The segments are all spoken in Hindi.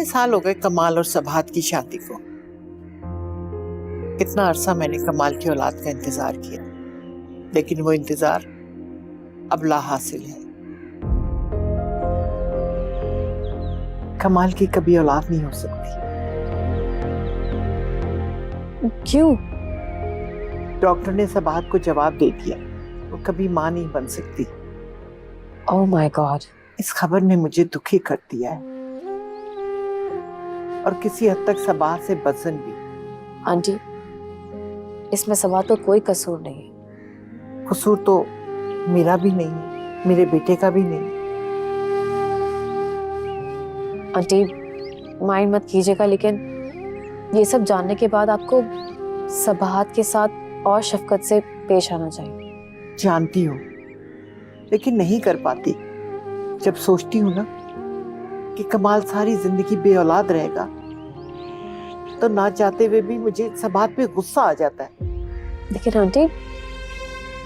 कितने साल हो गए कमाल और सबाहत की शादी को। कितना अरसा मैंने कमाल की औलाद का इंतजार किया, लेकिन वो इंतजार अब ला हासिल है। कमाल की कभी औलाद नहीं हो सकती। क्यों? डॉक्टर ने सबाहत को जवाब दे दिया, वो कभी मां नहीं बन सकती। Oh my God. इस खबर ने मुझे दुखी कर दिया है और किसी हद तक सबाहत से बदजन भी। आंटी, इसमें सबाहत का कोई कसूर नहीं है। कसूर तो मेरा भी नहीं है, मेरे बेटे का भी नहीं। आंटी, माइंड मत कीजिएगा, लेकिन ये सब जानने के बाद आपको सबाहत के साथ और शफकत से पेश आना चाहिए। जानती हूँ, लेकिन नहीं कर पाती। जब सोचती हूँ ना कि कमाल सारी जिंदगी बेऔलाद रहेगा, तो ना चाहते हुए भी मुझे सबाहत पे गुस्सा आ जाता है। लेकिन आंटी,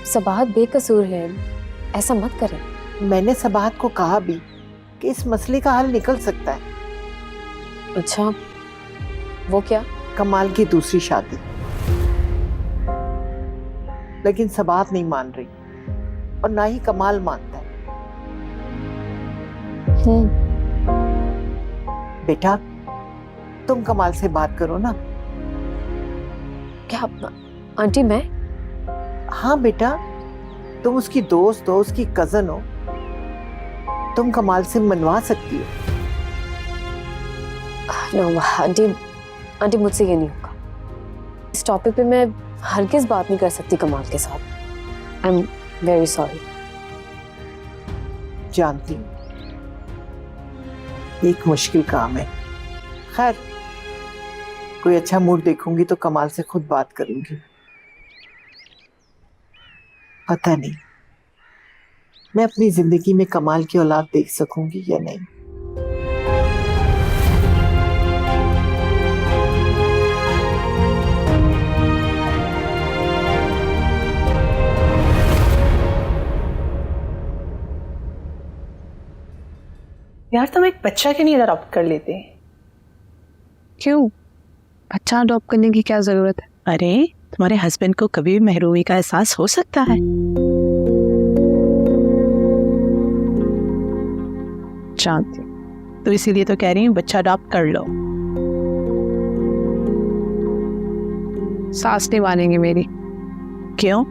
सबाहत बेकसूर है, ऐसा मत करें। मैंने सबाहत को कहा भी कि इस मसले का हल निकल सकता है। अच्छा, वो क्या? कमाल की दूसरी शादी। लेकिन सबाहत नहीं मान रही और ना ही कमाल मानता है। बेटा, तुम कमाल से बात करो ना। क्या आंटी? मैं? हाँ बेटा, तुम उसकी दोस्त हो, उसकी कजन हो, तुम कमाल से मनवा सकती हो। नो आंटी, आंटी मुझसे ये नहीं होगा। इस टॉपिक पे मैं हरगिज बात नहीं कर सकती कमाल के साथ। I am very sorry. जानती हूँ एक मुश्किल काम है। खैर, कोई अच्छा मूड देखूंगी तो कमाल से खुद बात करूंगी। पता नहीं मैं अपनी जिंदगी में कमाल की औलाद देख सकूंगी या नहीं। यार, तुम एक बच्चा क्यों नहीं अडॉप्ट कर लेते? क्यों? बच्चा अडॉप्ट करने की क्या जरूरत है? अरे, तुम्हारे हस्बैंड को कभी महरूमी का एहसास हो सकता है। जानती, तो इसीलिए तो कह रही हूँ बच्चा अडॉप्ट कर लो। सास नहीं मानेंगी मेरी। क्यों?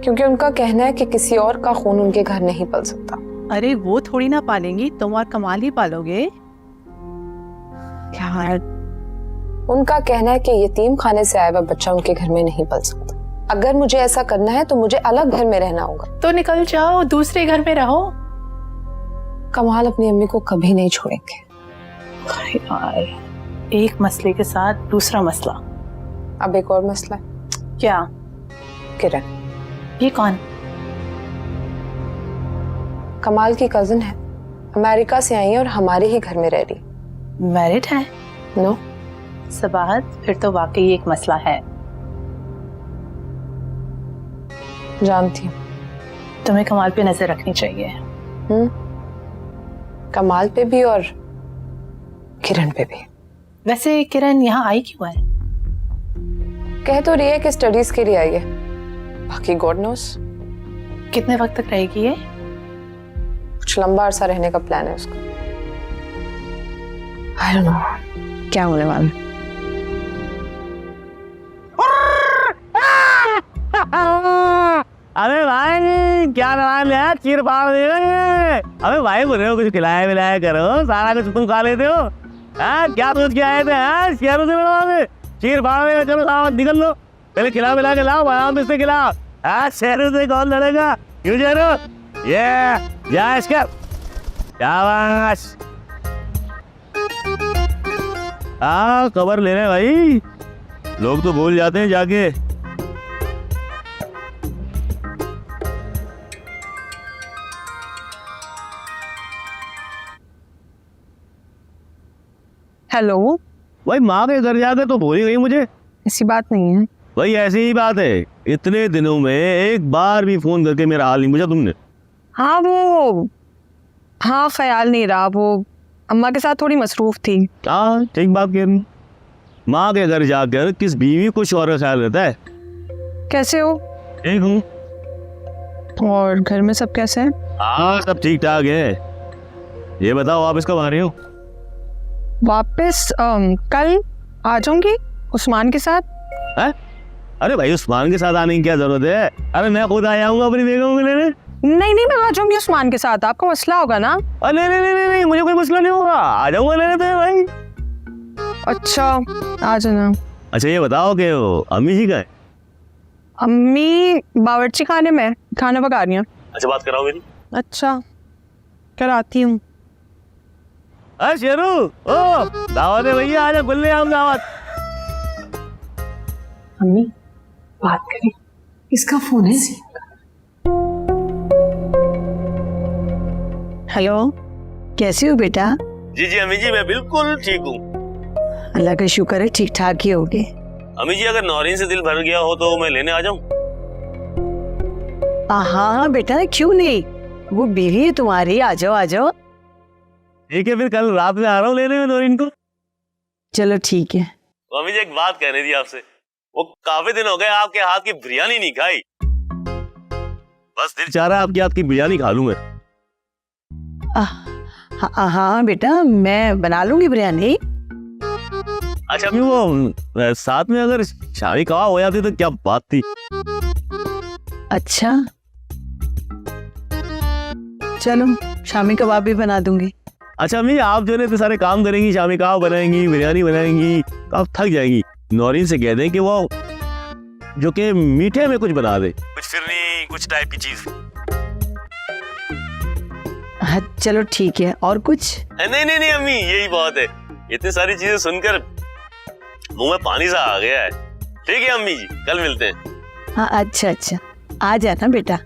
क्योंकि उनका कहना है कि किसी और का खून उनके घर नहीं पल सकता। अरे वो थोड़ी ना पालेंगी, तुम और कमाल ही पालोगे। यार, उनका कहना है कि यतीम खाने से आया हुआ बच्चा उनके घर में नहीं पल सकता। अगर मुझे ऐसा करना है तो मुझे अलग घर में रहना होगा। तो निकल जाओ, दूसरे घर में रहो। कमाल अपनी अम्मी को कभी नहीं छोड़ेंगे। यार, एक मसले के साथ दूसरा मसला। अब एक और मसला है। क्या? किरण। ये कौन? कमाल की कजिन है, अमेरिका से आई है और हमारे ही घर में रह रही। मैरिड है? नो। सबाहत, फिर तो वाकई एक मसला है। जानती हूँ। तुम्हें कमाल पे नजर रखनी चाहिए। कमाल पे भी और किरण पे भी। वैसे किरण यहाँ आई क्यों है? कह तो रही है कि स्टडीज के लिए आई है, बाकी गॉड नोस। कितने वक्त तक रहेगी ये? कुछ लंबा अरसा रहने का प्लान है उसका। I don't know क्या होने वाला है? अबे भाई, क्या नाम है? खीर फाड़ दे। अबे भाई, बोल रहे हो कुछ खिलाया विलाया करो, सारा कुछ तुम खा लेते हो। क्या सोच के आए थे? शेरों से मिलवाओगे? खीर फाड़ देगा। चलो आओ, निकल लो, पहले खिला मिला के लाओ, आराम से खिलाओ। शेरों से कौन लड़ेगा? क्यों शेरों? ये जा इसका शाबाश। खबर ले रहे भाई, लोग तो भूल जाते हैं जाके। हेलो। भाई, माँ के घर जाके तो भूल ही गई मुझे। ऐसी बात नहीं है भाई, ऐसी ही बात है। इतने दिनों में एक बार भी फोन करके मेरा हाल नहीं पूछा तुमने। हाँ, ख्याल नहीं रहा। वो अम्मा के साथ थोड़ी मसरूफ थी। हाँ ठीक बात कह रही। माँ के घर जाकर किस बीवी को शौहर का ख्याल रहता है। कैसे हो? ठीक हूँ। और घर में सब कैसे हैं? हाँ सब ठीक ठाक है। ये बताओ आप इसकब आ रहे हो? वापस कल आ जाऊंगी उस्मान के साथ। है? अरे भाई उस्मान के साथ आने की क्या जरूरत है? अरे मैं खुद आया हूँ अपनी बेगम को लेने। नहीं नहीं, मैं आ जाऊंगी उस्मान के साथ, आपको मसला होगा ना? अरे नहीं नहीं नहीं नहीं, मुझे कोई मसला नहीं होगा, आ जाऊंगा लेने तो भाई। अच्छा आ जाना। अच्छा ये बताओ कि अम्मी जी का है? अम्मी बावर्ची खाने में खाना पका रही हैं। अच्छा बात कराओ मेरी। अच्छा कराती हूँ। अरे शेरू ओ दावत है भैया, आजा गुल्ले आम दावत। अम्मी बात करें, इसका फोन है। हेलो, कैसे हो बेटा? जी जी अम्मी जी मैं बिल्कुल ठीक हूँ। अल्लाह का शुक्र है ठीक ठाक ही होगे। अम्मी जी अगर नौरीन से दिल भर गया हो तो मैं लेने आ जाऊँ? हाँ बेटा क्यों नहीं, वो बीवी है तुम्हारी, आ जाओ आ जाओ। ठीक है फिर कल रात में आ रहा हूँ लेने में नौरीन को। चलो ठीक है। तो अम्मी जी एक बात कहनी थी आपसे, वो काफी दिन हो गए आपके हाथ की बिरयानी नहीं खाई, बस दिल चाह रहा है आपके हाथ की बिरयानी खा लूं मैं। हाँ बेटा मैं बना लूंगी बिरयानी। अच्छा अम्मी वो साथ में अगर शाही कबाब हो जाती तो क्या बात थी। अच्छा चलो शामी कबाब भी बना दूंगी। अच्छा अम्मी आप जो है इतने सारे काम करेंगी, शामी कबाब बनाएंगी, बिरयानी बनाएंगी, तो आप थक जाएंगी। नौरीन से कह दें कि वो जो कि मीठे में कुछ बना दे, कुछ फिरनी कुछ टाइप की चीज। हाँ चलो ठीक है, और कुछ? नहीं नहीं नहीं अम्मी यही बहुत है, इतनी सारी चीजें सुनकर मुंह में पानी सा आ गया है। ठीक है अम्मी जी कल मिलते हैं। हाँ अच्छा अच्छा आ जाना बेटा,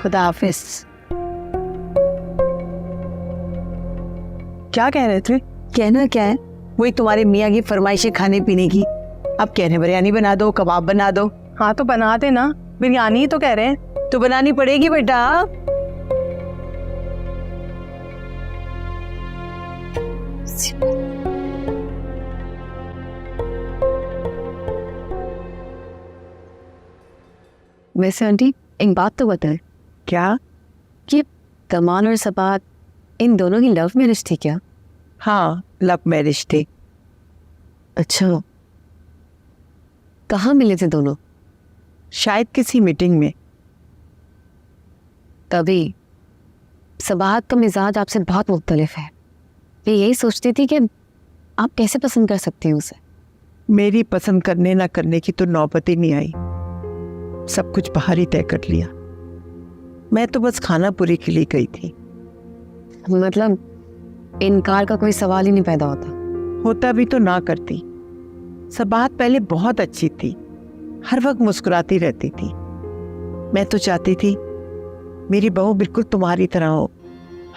खुदा हाफिज। क्या कह रहे थे? कहना क्या है, वही तुम्हारे मियाँ की फरमाइशें खाने पीने की। अब कह रहे बिरयानी बना दो, कबाब बना दो। हाँ तो बना देना, बिरयानी ही तो कह रहे हैं। तो बनानी पड़ेगी बेटा। वैसे आंटी एक बात तो बताए, क्या? कि कमाल और सबात इन दोनों की लव मैरिज थी क्या? हाँ लव मैरिज थी। अच्छा कहाँ मिले थे दोनों? शायद किसी मीटिंग में। तभी सबात का मिजाज आपसे बहुत मुख्तलिफ है। मैं यही सोचती थी कि आप कैसे पसंद कर सकती हैं उसे। मेरी पसंद करने ना करने की तो नौबत ही नहीं आई, सब कुछ बाहर ही तय कर लिया। मैं तो बस खाना पूरी के लिए गई थी। मतलब इनकार का कोई सवाल ही नहीं पैदा होता भी तो ना करती। सबात पहले बहुत अच्छी थी, हर वक्त मुस्कुराती रहती थी। मैं तो चाहती थी मेरी बहू बिल्कुल तुम्हारी तरह हो,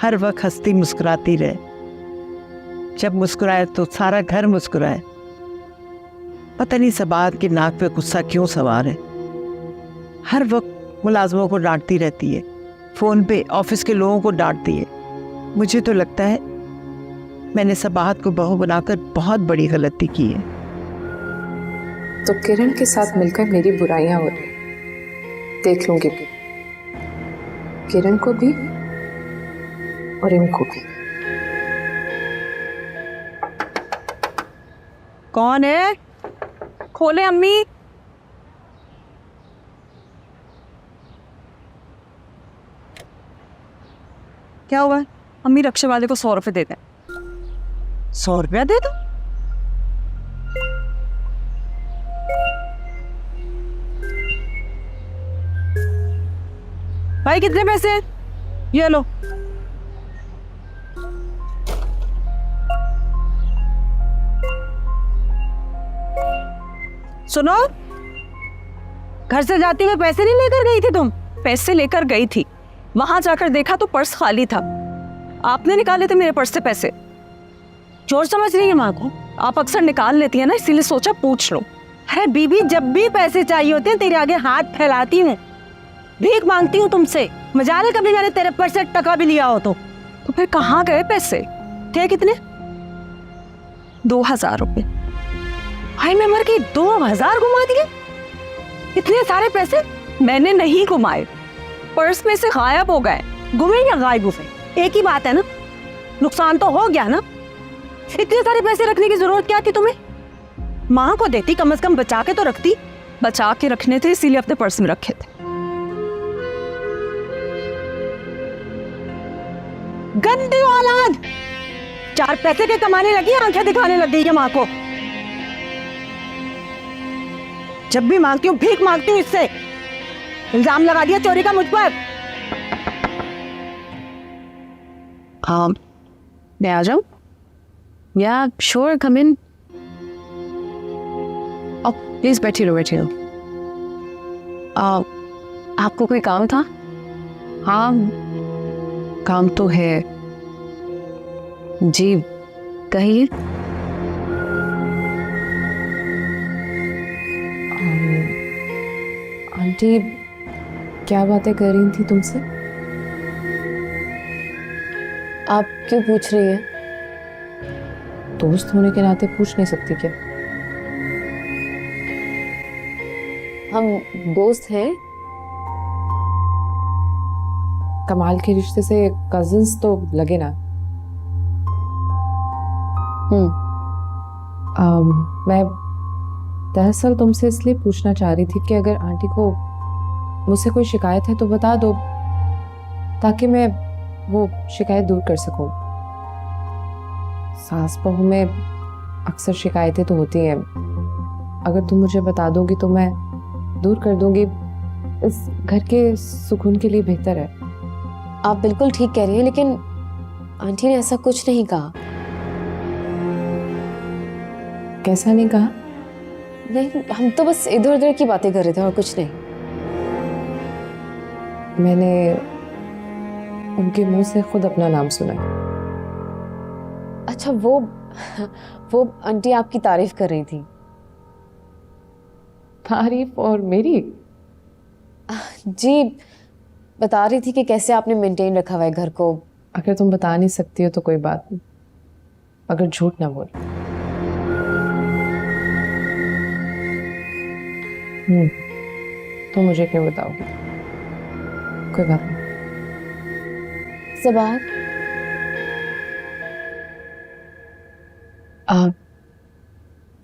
हर वक्त हंसती मुस्कुराती रहे। जब मुस्कुराए तो सारा घर मुस्कुराए। पता नहीं सबात के नाक पे गुस्सा क्यों सवार है, हर वक्त मुलाजमों को डांटती रहती है, फोन पे ऑफिस के लोगों को डांटती है। मुझे तो लगता है मैंने सबात को बहू बनाकर बहुत बड़ी गलती की है। तो किरण के साथ मिलकर मेरी बुराइयां हो रही, देख लूंगी भी, किरण को भी और इनको भी। कौन है? खोले अम्मी। क्या हुआ? अम्मी रक्षा वाले को 100 रुपए दे दें। 100 रुपया दे दो। भाई कितने पैसे? ये लो। सुनो, घर से जाती हुए पैसे नहीं लेकर गई थी तुम? पैसे लेकर गई थी, वहां जाकर देखा तो पर्स खाली था। आपने निकाले थे मेरे पर्स से पैसे। चोर समझ रही है माँ को? आप अक्सर निकाल लेती है ना, इसीलिए सोचा पूछ लो। है बीबी, जब भी पैसे चाहिए होते हैं तेरे आगे हाथ फैलाती हूँ, भीख मांगती हूँ तुमसे। मजाल है कभी मैंने तेरे पर्स से टका भी लिया हो तो फिर कहाँ गए पैसे? थे कितने? 2000 रुपए। भाई मैं मर गई, 2000 घुमा दिए। इतने सारे पैसे मैंने नहीं घुमाए, पर्स में से गायब हो गए। गुमे या गायब हुए एक ही बात है ना, नुकसान तो हो गया ना। इतने सारे पैसे रखने की जरूरत क्या थी तुम्हें? माँ को देती, कम से कम बचा के तो रखती। बचा के रखने थे इसीलिए अपने पर्स में रखे थे। गंदी औलाद, 4 पैसे के कमाने लगी, आंखें दिखाने लग गई है माँ को। जब भी मांगती हूँ भीख मांगती हूँ इससे। इल्जाम लगा दिया चोरी का मुझ पर। हाँ, मैं आ जाऊं? या श्योर, कम इन। प्लीज बैठी रहो, बैठी रहो। आपको कोई काम था? हाँ, काम तो है जी, कहिए। आंटी क्या बातें कर रही थी तुमसे? आप क्यों पूछ रही हैं? दोस्त होने के नाते पूछ नहीं सकती क्या? हम दोस्त हैं। कमाल के रिश्ते से कजिन्स तो लगे ना। मैं दरअसल तुमसे इसलिए पूछना चाह रही थी कि अगर आंटी को मुझसे कोई शिकायत है तो बता दो, ताकि मैं वो शिकायत दूर कर सकूं। सास बहू में अक्सर शिकायतें तो होती हैं, अगर तुम मुझे बता दोगी तो मैं दूर कर दूंगी। इस घर के सुकून के लिए बेहतर है। आप बिल्कुल ठीक कह रही हैं, लेकिन आंटी ने ऐसा कुछ नहीं कहा। कैसा नहीं कहा? नहीं, हम तो बस इधर उधर की बातें कर रहे थे और कुछ नहीं। मैंने उनके मुंह से खुद अपना नाम सुना। अच्छा, वो आंटी आपकी तारीफ कर रही थी। तारीफ? और मेरी? जी, बता रही थी कि कैसे आपने मेंटेन रखा हुआ है घर को। अगर तुम बता नहीं सकती हो तो कोई बात नहीं, अगर झूठ ना बोल। तो मुझे क्यों बताओगी? कोई बात नहीं। सबात,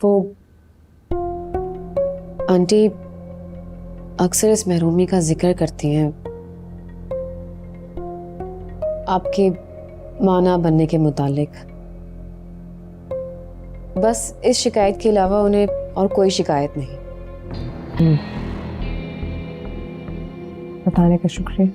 वो आंटी अक्सर इस महरूमी का जिक्र करती हैं, आपके माना बनने के मुतालिक। बस इस शिकायत के अलावा उन्हें और कोई शिकायत नहीं। बताने का शुक्रिया।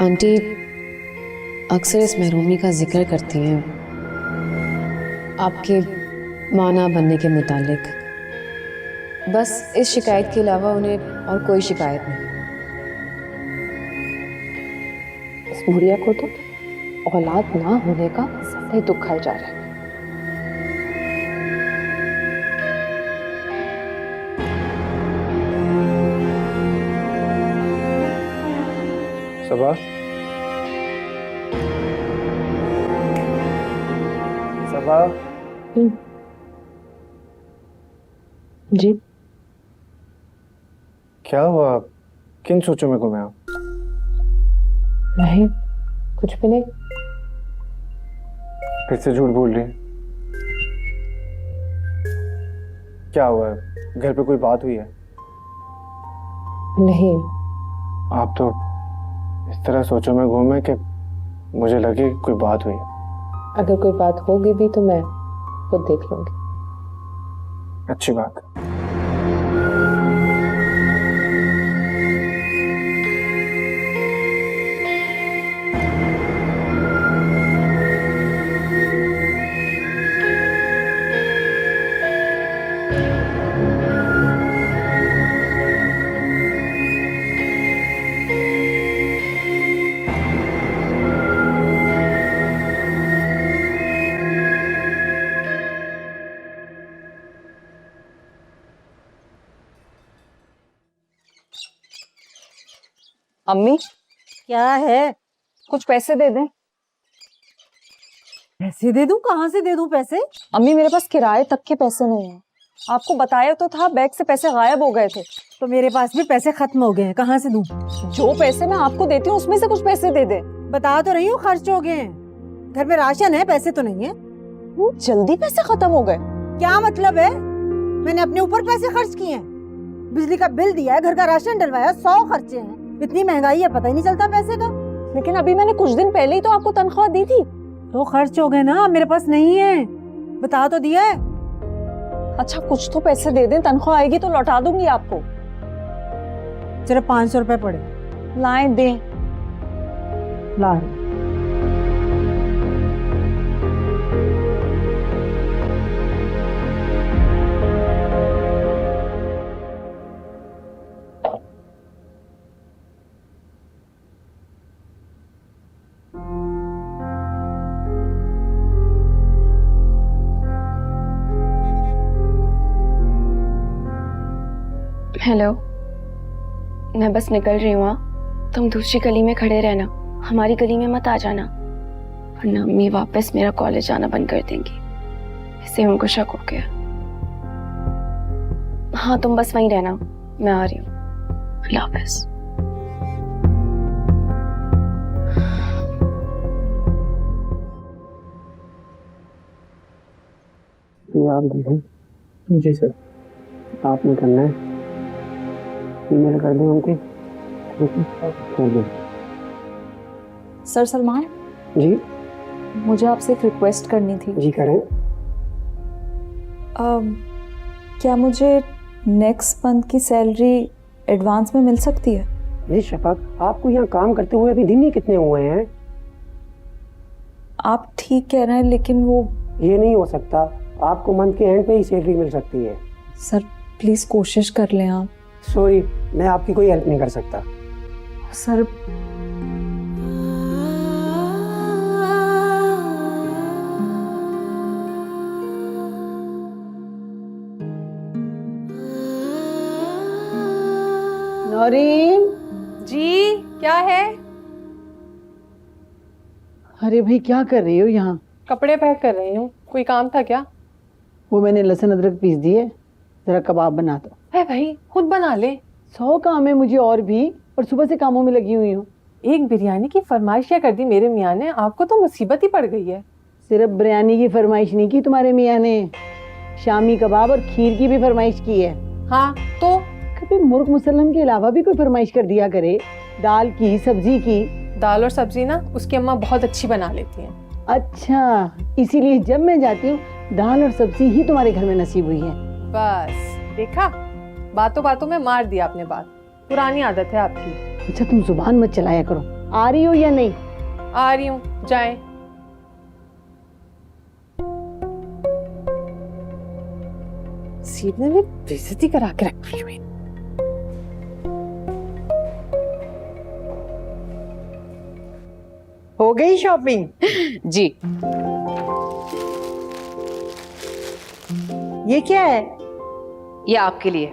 आंटी अक्सर इस महरूमी का जिक्र करती हैं, आपके माना बनने के मुतालिक। बस इस शिकायत के अलावा उन्हें और कोई शिकायत नहीं। इस बुढ़िया को तो औलाद ना होने का ज्यादा ही दुख खाया जा रहा है। सबा, सबा। जी, क्या हुआ? किन सोचों में घूमे हो? नहीं, कुछ भी नहीं। फिर से झूठ बोल रही है। क्या हुआ है? घर पे कोई बात हुई है? नहीं। आप तो इस तरह सोचों में घूमे कि मुझे लगे कि कोई बात हुई है। अगर कोई बात होगी भी तो मैं खुद देख लूंगी। अच्छी बात है। अम्मी क्या है? कुछ पैसे दे दें। पैसे दे दूं? कहाँ से दे दूं पैसे? अम्मी मेरे पास किराए तक के पैसे नहीं है। आपको बताया तो था, बैग से पैसे गायब हो गए थे। तो मेरे पास भी पैसे खत्म हो गए हैं, कहाँ से दूं? जो पैसे मैं आपको देती हूँ उसमें से कुछ पैसे दे दे। बता तो रही हूँ खर्च हो गए हैं। घर में राशन है, पैसे तो नहीं है। वो जल्दी पैसे खत्म हो गए। क्या मतलब है? मैंने अपने ऊपर पैसे खर्च किए हैं। बिजली का बिल दिया है, घर का राशन डलवाया, 100 खर्चे हैं। इतनी महंगाई है, पता ही नहीं चलता पैसे का। लेकिन अभी मैंने कुछ दिन पहले ही तो आपको तनख्वाह दी थी। तो खर्च हो गए ना, मेरे पास नहीं है। बता तो दिया है। अच्छा कुछ तो पैसे दे दें, तनख्वाह आएगी तो लौटा दूंगी आपको। सिर्फ 500 रुपए पड़े। लाएं दें। ला। हेलो, मैं बस निकल रही हूँ। तुम दूसरी गली में खड़े रहना, हमारी गली में मत आ जाना, वरना अम्मी वापस मेरा कॉलेज आना बंद कर देंगी। इससे उनको शक हो गया। हाँ तुम बस वहीं रहना, मैं आ रही हूँ। अल्लाह हाफिज। आप देखें। जी सर, आपने करना है। ईमेल कर दें उनकी। कर दें। सर सलमान जी मुझे आपसे एक रिक्वेस्ट करनी थी। जी करें। क्या मुझे नेक्स्ट मंथ की सैलरी एडवांस में मिल सकती है? जी शफक, आपको यहाँ काम करते हुए अभी दिन ही कितने हुए हैं? आप ठीक कह रहे हैं, लेकिन वो ये नहीं हो सकता। आपको मंथ के एंड पे ही सैलरी मिल सकती है। सर प्लीज कोशिश कर लें आप। सॉरी, मैं आपकी कोई हेल्प नहीं कर सकता। सर नौरीन जी क्या है? अरे भाई क्या कर रही हो यहाँ? कपड़े पैक कर रही हूँ। कोई काम था क्या? वो मैंने लहसुन अदरक पीस दिए, जरा कबाब बना दो। है भाई, खुद बना ले। 100 काम है मुझे और भी, और सुबह से कामों में लगी हुई हूँ। एक बिरयानी की फरमाइश क्या कर दी मेरे मियाँ ने, आपको तो मुसीबत ही पड़ गई है। सिर्फ बिरयानी की फरमाइश नहीं की तुम्हारे मियाँ ने, शामी कबाब और खीर की भी फरमाइश की है। हाँ तो कभी मुर्ग मुसल्लम के अलावा भी कोई फरमाइश कर दिया करे, दाल की, सब्जी की। दाल और सब्जी ना उसकी अम्मा बहुत अच्छी बना लेती हैं। अच्छा, इसीलिए जब मैं जाती हूँ दाल और सब्जी ही तुम्हारे घर में नसीब हुई है। बस देखा, बातों बातों में मार दिया आपने बात। पुरानी आदत है आपकी। अच्छा तुम जुबान मत चलाया करो। आ रही हो या नहीं? आ रही हूँ, जाएं। सीधे ने बेइज्जती करा के रखी हुई। हो गई शॉपिंग? जी। ये क्या है? ये आपके लिए।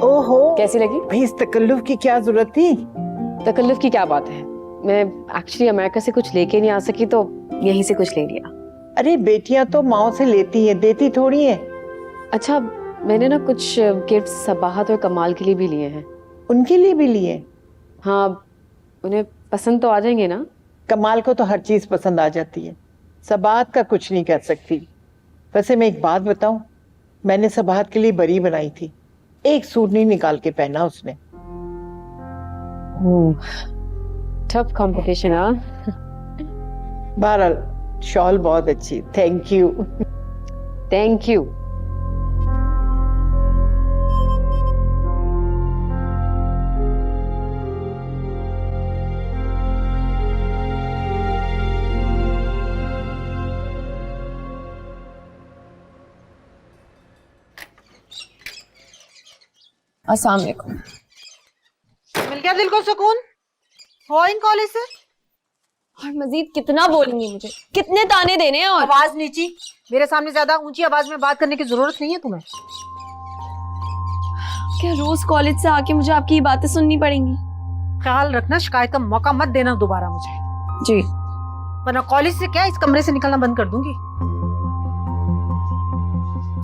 ओहो, कैसी लगी? भाई इस तकल्लुफ की क्या जरूरत थी? तकल्लुफ की क्या बात है, मैं एक्चुअली अमेरिका से कुछ लेके नहीं आ सकी तो यहीं से कुछ ले लिया। अरे बेटियां तो माओ से लेती है, देती थोड़ी है। अच्छा मैंने ना कुछ गिफ्ट्स सबाहत और कमाल के लिए भी लिए हैं। उनके लिए भी लिए? हाँ उन्हें पसंद तो आ जाएंगे ना? कमाल को तो हर चीज पसंद आ जाती है, सबाहत का कुछ नहीं कर सकती। वैसे मैं एक बात बताऊं, मैंने सबाहत के लिए बरी बनाई थी, एक सूट नहीं निकाल के पहना उसने। Tough competition. हाँ बहरहाल शॉल बहुत अच्छी, थैंक यू। Thank you. अस्सलाम वालेकुम। मिल गया दिल को सुकून? हो इन कॉलेज से? और मजीद कितना बोलेंगी मुझे, कितने ताने देने हैं? और आवाज नीची, मेरे सामने ज्यादा ऊंची आवाज में बात करने की जरूरत नहीं है तुम्हें। क्या रोज कॉलेज से आके मुझे आपकी ये बातें सुननी पड़ेंगी? ख्याल रखना, शिकायत का मौका मत देना दोबारा मुझे, जी। वरना कॉलेज से क्या इस कमरे से निकलना बंद कर दूंगी।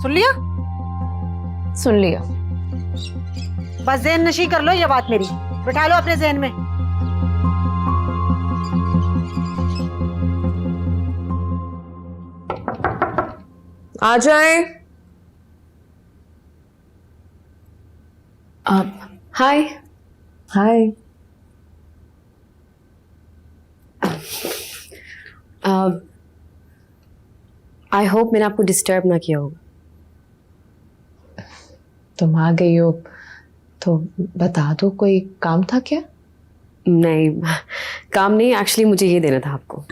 सुन लिया? सुन लिया। बस ज़हन नशी कर लो ये बात मेरी, बिठा लो अपने ज़हन में। आ जाए। हाय। हाय। आई होप मैंने आपको डिस्टर्ब ना किया होगा। तुम आ गई हो तो बता दो, कोई काम था क्या? नहीं, काम नहीं, एक्चुअली मुझे ये देना था आपको।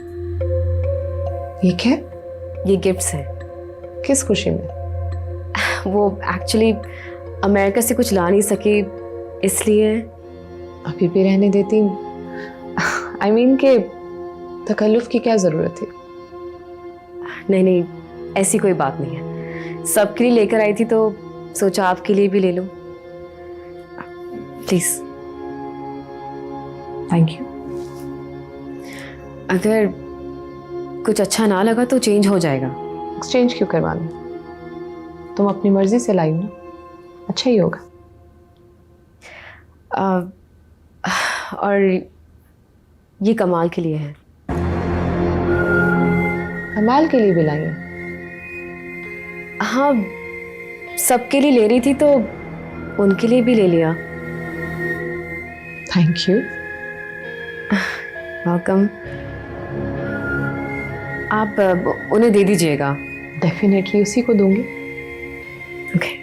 ये क्या? ये गिफ्ट्स है। किस खुशी में? वो एक्चुअली अमेरिका से कुछ ला नहीं सकी, इसलिए। अभी भी रहने देती। आई मीन के तकल्लुफ की क्या जरूरत थी? नहीं नहीं, ऐसी कोई बात नहीं है। सबके लिए लेकर आई थी तो सोचा आपके लिए भी ले लो। प्लीज। Thank you. अगर कुछ अच्छा ना लगा तो चेंज हो जाएगा। एक्सचेंज क्यों करवाना? तुम अपनी मर्जी से लाई ना, अच्छा ही होगा। और ये कमाल के लिए है। कमाल के लिए भी लाई है? हाँ, सबके लिए ले रही थी तो उनके लिए भी ले लिया। Thank you. वेलकम। आप उन्हें दे दीजिएगा। डेफिनेटली उसी को दूंगी। ओके।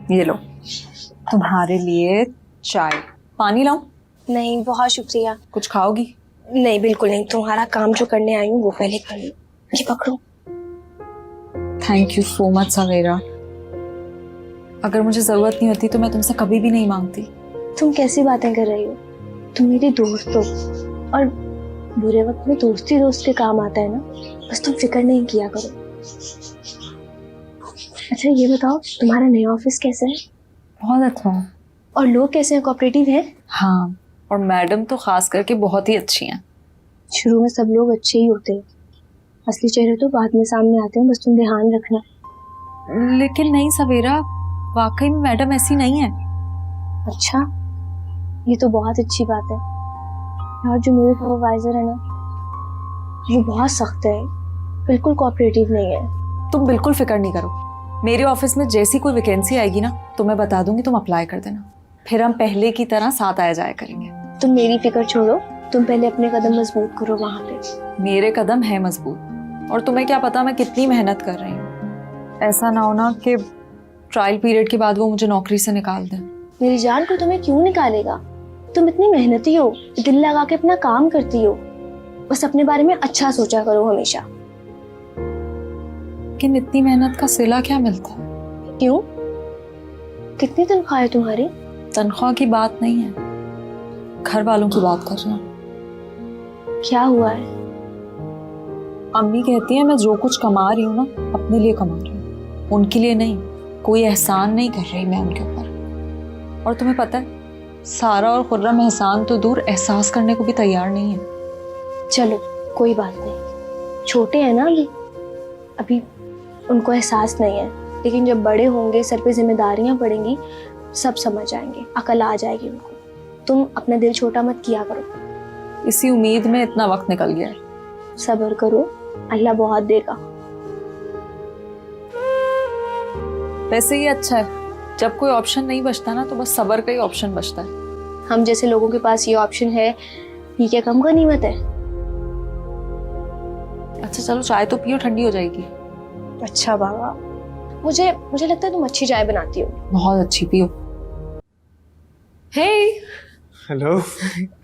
ये लो तुम्हारे लिए चाय। पानी लाऊं? नहीं बहुत शुक्रिया। कुछ खाओगी? नहीं बिल्कुल नहीं, तुम्हारा काम जो करने आई हूँ वो पहले कर लो। ये पकड़ो। थैंक यू सो मच सवेरा। अगर मुझे जरूरत नहीं होती तो मैं तुमसे कभी भी नहीं मांगती। तुम कैसी बातें कर रही हो? तुम मेरी दोस्त हो और बुरे वक्त में दोस्ती दोस्त के काम आता है ना, बस तुम फिक्र नहीं किया करो। अच्छा ये बताओ, तुम्हारा नया ऑफिस कैसा है? बहुत अच्छा है। और लोग कैसे हैं, कोऑपरेटिव है? हाँ, और मैडम तो खास करके बहुत ही अच्छी हैं। शुरू में सब लोग अच्छे ही होते हैं, असली चेहरे तो बाद में सामने आते हैं, बस तुम ध्यान रखना। लेकिन नहीं सवेरा, वाकई में मैडम ऐसी नहीं है। अच्छा, ये तो बहुत अच्छी बात है यार। जो मेरे सुपरवाइजर है ना, वो बहुत सख्त है, बिल्कुल कोऑपरेटिव नहीं है। तुम बिल्कुल फिक्र नहीं करो, मेरे ऑफिस में जैसी कोई वैकेंसी आएगी ना तो मैं बता दूंगी, तुम अप्लाई कर देना, फिर हम पहले की तरह साथ आया जाया करेंगे। तुम मेरी फिक्र छोड़ो, तुम पहले अपने कदम मजबूत करो वहां पे। मेरे कदम है मजबूत, और तुम्हें क्या पता मैं कितनी मेहनत कर रही हूँ। ऐसा ना होना कि ट्रायल पीरियड के बाद वो मुझे नौकरी से निकाल दें। मेरी जान, को तुम्हें क्यों निकालेगा? तुम इतनी मेहनती हो, दिल लगा के अपना काम करती हो, बस अपने बारे में अच्छा सोचा करो हमेशा। लेकिन इतनी मेहनत का सिला क्या मिलता है? क्यों? कितनी तनख्वाह है तुम्हारी? तनख्वाह की बात नहीं है, घर वालों की बात करना। क्या हुआ है? अम्मी कहती है मैं जो कुछ कमा रही हूँ ना, अपने लिए कमा रही हूँ, उनके लिए नहीं। कोई एहसान नहीं कर रही मैं उनके ऊपर। और तुम्हें पता है, सारा और खुर्रम एहसान तो दूर, एहसास करने को भी तैयार नहीं है। चलो कोई बात नहीं, छोटे हैं ना अभी उनको एहसास नहीं है, लेकिन जब बड़े होंगे, सर पे जिम्मेदारियां पड़ेंगी, सब समझ आएंगे, अकल आ जाएगी उनको। तुम अपना दिल छोटा मत किया करो। इसी उम्मीद में इतना वक्त निकल गया है। सब्र करो, अल्लाह बहुत देगा। वैसे ही अच्छा है, जब कोई ऑप्शन नहीं बचता ना तो बस सब्र का ही ऑप्शन बचता है। हम जैसे लोगों के पास ये ऑप्शन है, ये क्या कम गनीमत है? अच्छा चलो चाय तो पियो, ठंडी हो जाएगी। अच्छा बाबा, मुझे मुझे लगता है तुम अच्छी चाय बनाती हो। बहुत अच्छी, पियो। हे, हेलो।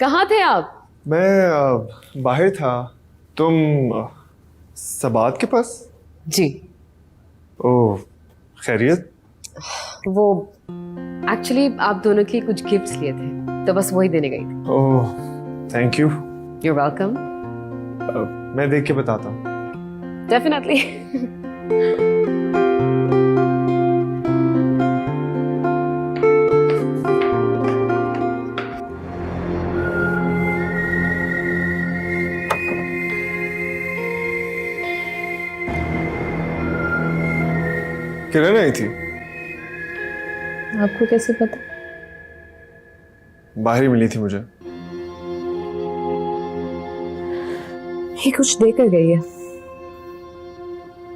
कहाँ थे आप? मैं बाहर था। तुम सबात के पास? जी। ओह, खैरियत? वो एक्चुअली आप दोनों के कुछ गिफ्ट्स लिए थे, तो बस वही देने गई थी। ओह, थैंक यू। You're welcome. मैं देख के बताता हूँ। Definitely. किरण आई थी? आपको कैसे पता? बाहर ही मिली थी मुझे। ये कुछ देकर गई है।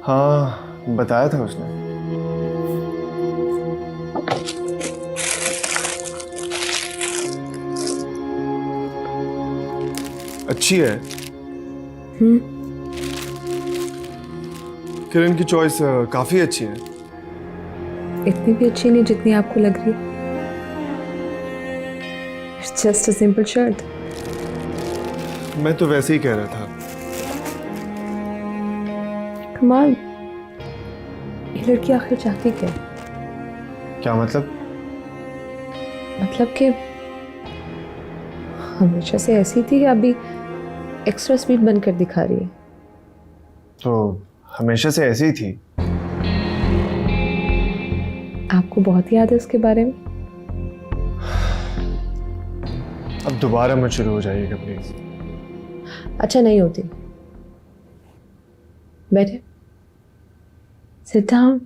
हाँ, बताया था उसने। अच्छी है। किरण की चॉइस काफी अच्छी है। इतनी भी अच्छी नहीं जितनी आपको लग रही है। It's just a simple shirt. मैं तो वैसे ही कह रहा था। कमाल, ये लड़की आखिर चाहती क्या? क्या मतलब? मतलब कि हमेशा से ऐसी थी कि अभी एक्स्ट्रा स्वीट बनकर दिखा रही है। तो हमेशा से ऐसी ही थी। आपको बहुत याद है उसके बारे में? अब दोबारा मत शुरू हो जाइएगा प्लीज। अच्छा नहीं होती। बैठे, सिट डाउन।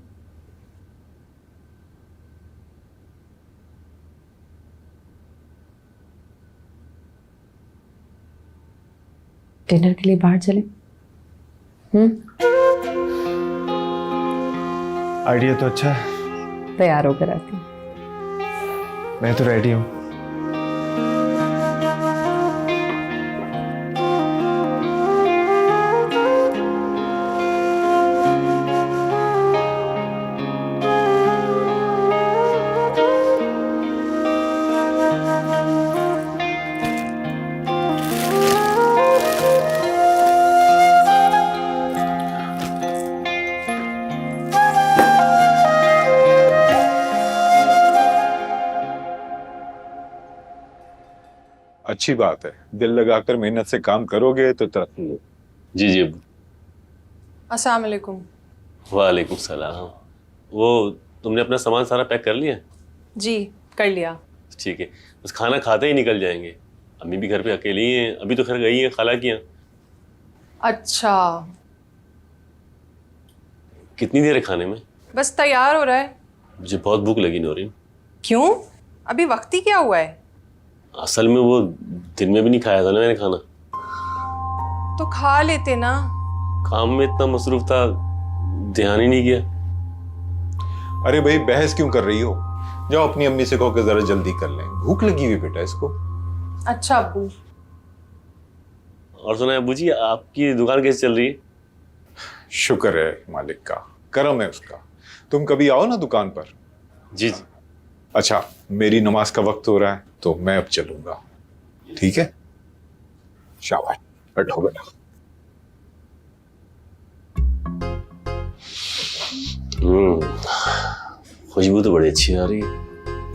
डिनर के लिए बाहर चले? आइडिया तो अच्छा है। तैयार होकर आती हूँ। मैं तो रेडी हूँ। अच्छी बात है, दिल लगाकर मेहनत से काम करोगे तो तरक्की होगी। जी जी अब्बू। अस्सलाम वालेकुम। वालेकुम सलाम। वो तुमने अपना सामान सारा पैक कर लिया? जी कर लिया। ठीक है, बस खाना खाते ही निकल जाएंगे। अम्मी भी घर पे अकेली ही हैं, अभी तो खैर गई हैं खाला की यहाँ। अच्छा, कितनी देर है खाने में? बस तैयार हो रहा है। मुझे बहुत भूख लगी नौरीन। क्यों? अभी वक्त ही क्या हुआ है? असल में वो दिन में भी नहीं खाया था ना मैंने खाना। तो खा लेते ना। काम में इतना मसरूफ था, ध्यान ही नहीं किया। अरे भाई बहस क्यों कर रही हो? जाओ अपनी अम्मी से कहो कि जरा जल्दी कर लें, भूख लगी हुई बेटा इसको। अच्छा अब्बू। और सुना अब्बू जी, आपकी दुकान कैसे चल रही है? शुक्र है मालिक का, करम है उसका। तुम कभी आओ ना दुकान पर। जी जी। अच्छा, मेरी नमाज का वक्त हो रहा है तो मैं अब चलूंगा, ठीक है? शाबाश, बैठो बेटा। खुशबू तो बड़ी अच्छी आ रही है।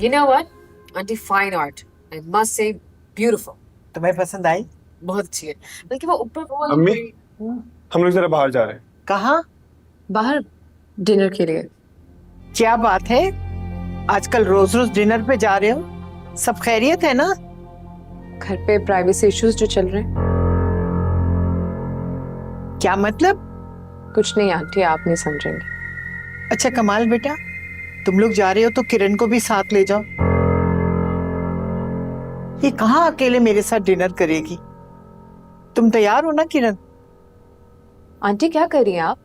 You know what? Auntie, fine art. I must say, beautiful. तुम्हें पसंद आई? बहुत अच्छी है। बल्कि वो ऊपर वो अम्मी, हम लोग जरा बाहर जा रहे हैं। कहाँ? बाहर डिनर के लिए। क्या बात है, आजकल रोज रोज डिनर पे जा रहे हो? सब खैरियत है ना? घर पे प्राइवेसी इश्यूज जो चल रहे हैं। क्या मतलब? कुछ नहीं आंटी, आप नहीं समझेंगे। अच्छा कमाल बेटा, तुम लोग जा रहे हो तो किरण को भी साथ ले जाओ। ये कहाँ अकेले मेरे साथ डिनर करेगी? तुम तैयार हो ना किरण? आंटी क्या कर रही हैं आप?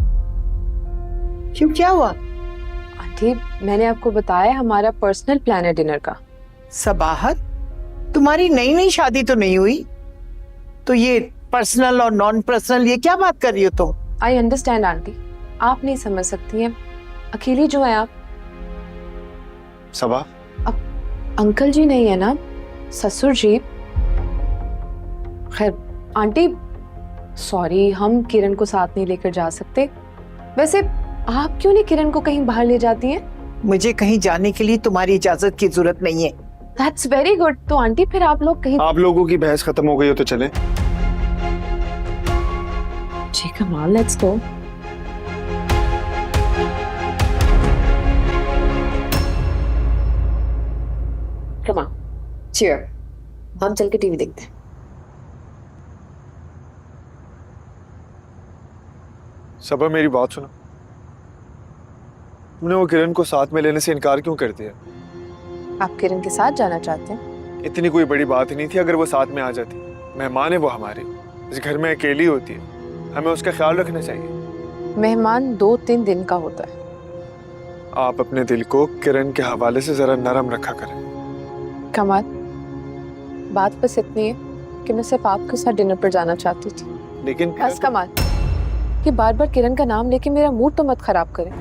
क्यों, क्या हुआ? आंटी मैंने आपको बताया हमारा पर्सनल प्लान है डिनर का। सबाहत, तुम्हारी नई नई शादी तो नहीं हुई? तो ये पर्सनल और नॉन पर्सनल ये क्या बात कर रही हो तुम? आई अंडरस्टैंड आंटी, आप नहीं समझ सकती हैं, अकेली जो है आप। सबा, अंकल जी नहीं है ना, ससुर जी। खैर आंटी सॉरी, हम किरण को साथ नहीं लेकर जा सकते। वैसे आप क्यों नहीं किरण को कहीं बाहर ले जाती हैं? मुझे कहीं जाने के लिए तुम्हारी इजाजत की जरूरत नहीं है। That's very good. तो आंटी फिर आप लोग कहीं। आप लोगों की बहस खत्म हो गई हो तो चले। जी कमाल, let's go. Come on, cheer. हम चल के टीवी देखते हैं। सबा मेरी बात सुनो, तुमने वो किरण को साथ में लेने से इनकार क्यों कर दिया? आप किरण के साथ जाना चाहते हैं? इतनी कोई बड़ी बात ही नहीं थी अगर वो साथ में आ जाती। मेहमान है वो हमारी, इस घर में अकेली होती है, हमें उसका ख्याल रखना चाहिए। मेहमान 2-3 दिन का होता है। आप अपने दिल को किरण के हवाले से जरा नरम रखा करें। कमाल, बात बस इतनी है कि मैं सिर्फ आपके साथ डिनर पर जाना चाहती थी। लेकिन बस कमाल, कि बार बार किरण का नाम लेके मेरा मूड तो मत खराब करें।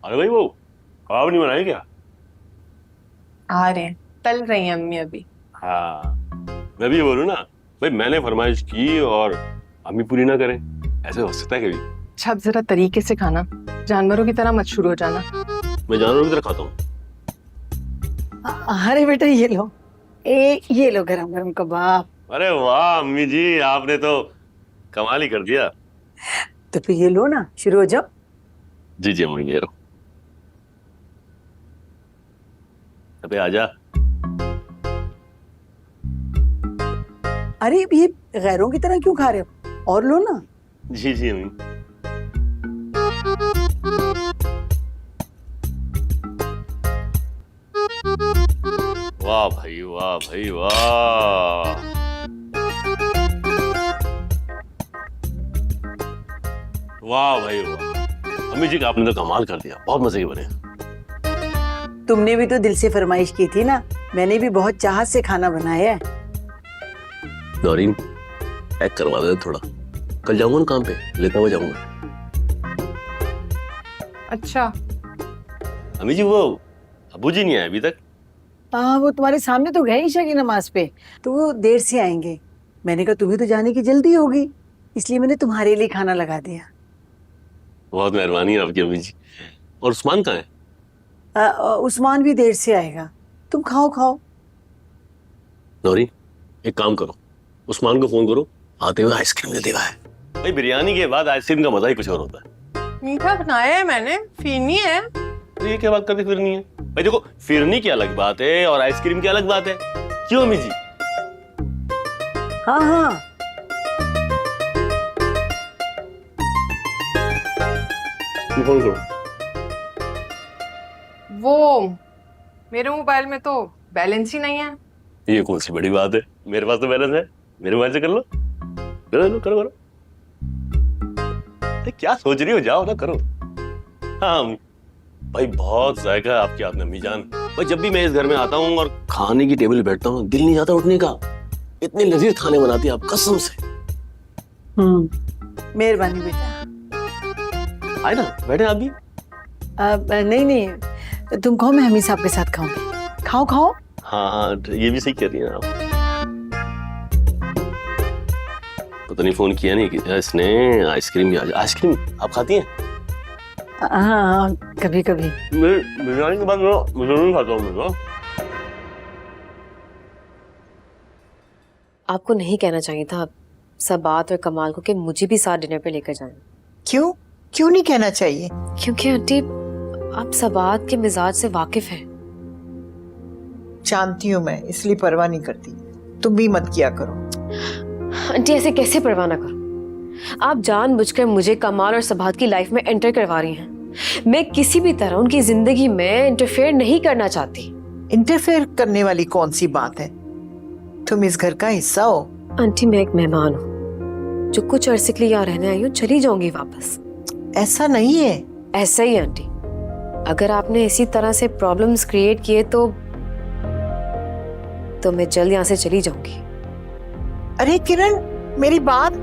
अरे भाई वो कबाब नहीं बनाए क्या? आ रहे हैं, तल रही हैं अम्मी अभी। हाँ, मैं भी बोलूँ ना भाई, मैंने फरमाइश की और अम्मी पूरी ना करें, ऐसे हो सकता है कभी? अच्छा अब जरा तरीके से खाना, जानवरों की तरह मत शुरू हो जाना। मैं जानवरों की तरह खाता हूँ। अरे बेटा ये लो, ये लो गरम गरम कबाब। अरे वाह अम्मी जी, आपने तो कमाल ही कर दिया। तो फिर ये लो ना, शुरू हो जाओ। जी जी अम्मी, ये लो। अबे आजा। अरे ये गैरों की तरह क्यों खा रहे हो? और लो ना। जी जी अम्मी। वाह भाई वाह भाई वाह। वाह भाई वाह, अम्मी जी आपने तो कमाल कर दिया, बहुत मजे के बने। तुमने भी तो दिल से फरमाइश की थी ना, मैंने भी बहुत चाहत से खाना बनाया है। नौरीन पैक करवा दे थोड़ा, कल जाऊंगा ना काम पे, लेता हुआ जाऊंगा। अच्छा अम्मी जी वो अबू जी नहीं आए अभी तक? हाँ वो तुम्हारे सामने तो गए ईशा की नमाज पे, तो वो देर से आएंगे। मैंने कहा तुम्हें तो जाने की जल्दी होगी, इसलिए मैंने तुम्हारे लिए खाना लगा दिया। बहुत मेहरबानी है आपकी अम्मी जी। और उस्मान कहाँ है? उस्मान भी देर से आएगा, तुम खाओ खाओ। नौरीन एक काम करो, उस्मान को फोन करो, आते हुए आइसक्रीम दे देगा है। भाई बिरयानी के बाद आइसक्रीम का मजा ही कुछ और होता है। मीठा बनाया है मैंने, फिरनी है। तो ये क्या बात करते फिरनी है? भाई देखो, फिरनी की अलग बात है और आइसक्रीम की अलग बात है। क्यों अम्मी जी? हाँ हाँ फोन करो। वो मेरे मोबाइल में तो बैलेंस ही नहीं है। ये कौन सी बड़ी बात है, मेरे पास तो बैलेंस है, मेरे मोबाइल से कर लो। करो करो करो। क्या सोच रही हो, जाओ ना करो। हाँ भाई बहुत जायका है आपकी आपने अम्मी जान। भाई जब भी मैं इस घर में आता हूँ और खाने की टेबल पे बैठता हूँ, दिल नहीं जाता उठने का। इतने लजीज खाने बनाती है आप, कसम से। मेहरबानी बेटा। आए ना, बैठे आप भी। नहीं नहीं, तुम खाओ, मैं हमी साहब के साथ खाऊंगी। खाओ खाओ। हाँ हाँ ये भी सही कह रही है आप। पता नहीं फोन किया नहीं कि इसने। आइसक्रीम भी आइसक्रीम आप खाती हैं? हाँ कभी कभी। बिरयानी के बाद मैं जरूर खाता हूँ। आपको नहीं कहना चाहिए था सबात और कमाल को कि मुझे भी साथ डिनर पे लेकर जाएं। क्यों क्यों नहीं कहना चाहिए? क्योंकि आंटी आप सबात के मिजाज से वाकिफ हैं। जानती हूँ मैं, इसलिए परवाह नहीं करती। तुम भी मत किया करो। आंटी ऐसे कैसे परवाह ना करो? आप जानबूझकर मुझे कमाल और सबात की लाइफ में एंटर करवा रही हैं। मैं किसी भी तरह उनकी जिंदगी में इंटरफेयर नहीं करना चाहती। इंटरफेयर करने वाली कौन सी बात है? तुम इस घर का हिस्सा हो। आंटी मैं एक मेहमान हूँ जो कुछ अरसे के लिए यहाँ रहने आई हूँ, चली जाऊंगी वापस। ऐसा नहीं है। ऐसा ही आंटी, अगर आपने इसी तरह से प्रॉब्लम्स क्रिएट किए तो मैं जल्द यहाँ से चली जाऊंगी। अरे किरण, मेरी बात